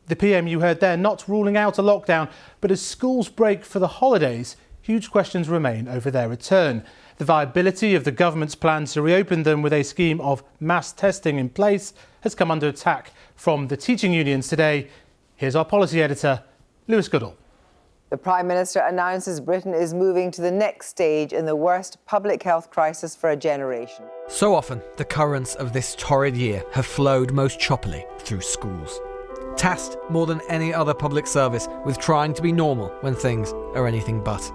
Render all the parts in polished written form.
The PM you heard there not ruling out a lockdown, but as schools break for the holidays, huge questions remain over their return. The viability of the government's plans to reopen them with a scheme of mass testing in place has come under attack from the teaching unions today. Here's our policy editor, Lewis Goodall. The Prime Minister announces Britain is moving to the next stage in the worst public health crisis for a generation. So often, the currents of this torrid year have flowed most choppily through schools. Tasked more than any other public service with trying to be normal when things are anything but.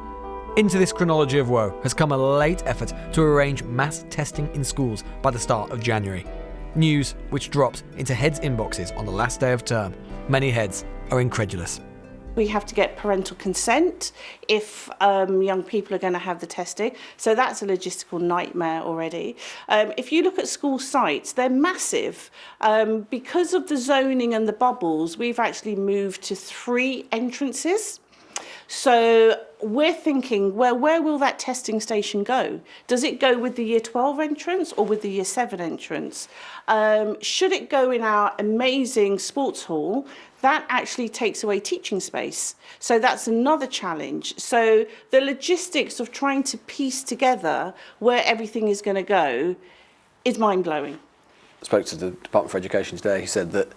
Into this chronology of woe has come a late effort to arrange mass testing in schools by the start of January. News which drops into heads' inboxes on the last day of term. Many heads are incredulous. We have to get parental consent if young people are going to have the testing. So that's a logistical nightmare already. If you look at school sites, they're massive. Because of the zoning and the bubbles, we've actually moved to 3 entrances. So we're thinking, well, where will that testing station go? Does it go with the Year 12 entrance or with the Year 7 entrance? Should it go in our amazing sports hall? That actually takes away teaching space. So that's another challenge. So the logistics of trying to piece together where everything is going to go is mind-blowing. I spoke to the Department for Education today, who said that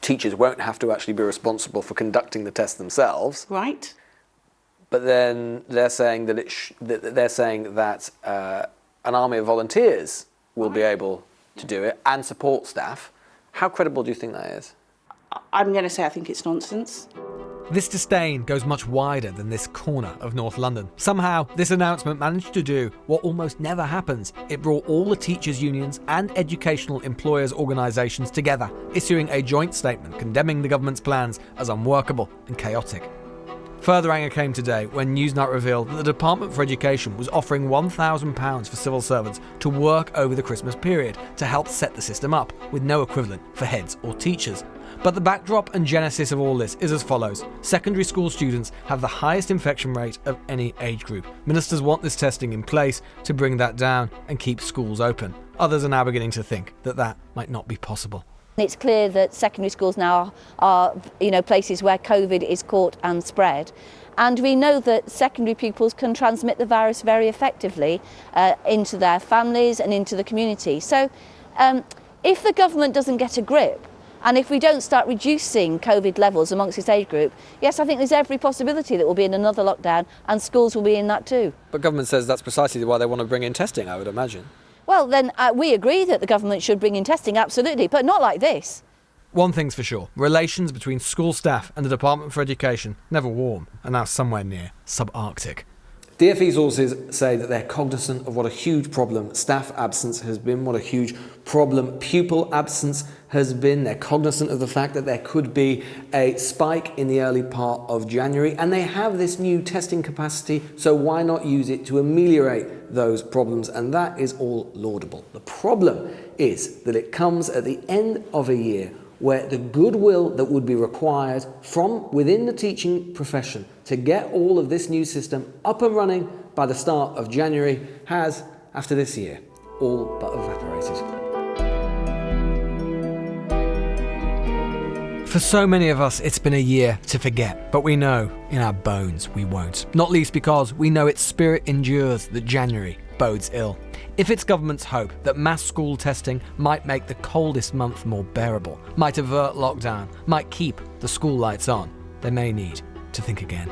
teachers won't have to actually be responsible for conducting the test themselves. Right. But then they're saying that an army of volunteers will be able to do it and support staff. How credible do you think that is? I'm going to say I think it's nonsense. This disdain goes much wider than this corner of North London. Somehow, this announcement managed to do what almost never happens. It brought all the teachers' unions and educational employers' organisations together, issuing a joint statement condemning the government's plans as unworkable and chaotic. Further anger came today when Newsnight revealed that the Department for Education was offering £1,000 for civil servants to work over the Christmas period to help set the system up, with no equivalent for heads or teachers. But the backdrop and genesis of all this is as follows. Secondary school students have the highest infection rate of any age group. Ministers want this testing in place to bring that down and keep schools open. Others are now beginning to think that that might not be possible. It's clear that secondary schools now are places where COVID is caught and spread. And we know that secondary pupils can transmit the virus very effectively into their families and into the community. So if the government doesn't get a grip, and if we don't start reducing COVID levels amongst this age group, yes, I think there's every possibility that we'll be in another lockdown and schools will be in that too. But government says that's precisely why they want to bring in testing, I would imagine. Well, then we agree that the government should bring in testing, absolutely, but not like this. One thing's for sure, relations between school staff and the Department for Education, never warm, are now somewhere near subarctic. DfE sources say that they're cognizant of what a huge problem staff absence has been, what a huge problem pupil absence has been. They're cognizant of the fact that there could be a spike in the early part of January, and they have this new testing capacity, so why not use it to ameliorate those problems? And that is all laudable. The problem is that it comes at the end of a year where the goodwill that would be required from within the teaching profession to get all of this new system up and running by the start of January has, after this year, all but evaporated. For so many of us, it's been a year to forget, but we know in our bones we won't. Not least because we know its spirit endures that January bodes ill. If it's government's hope that mass school testing might make the coldest month more bearable, might avert lockdown, might keep the school lights on, they may need to think again.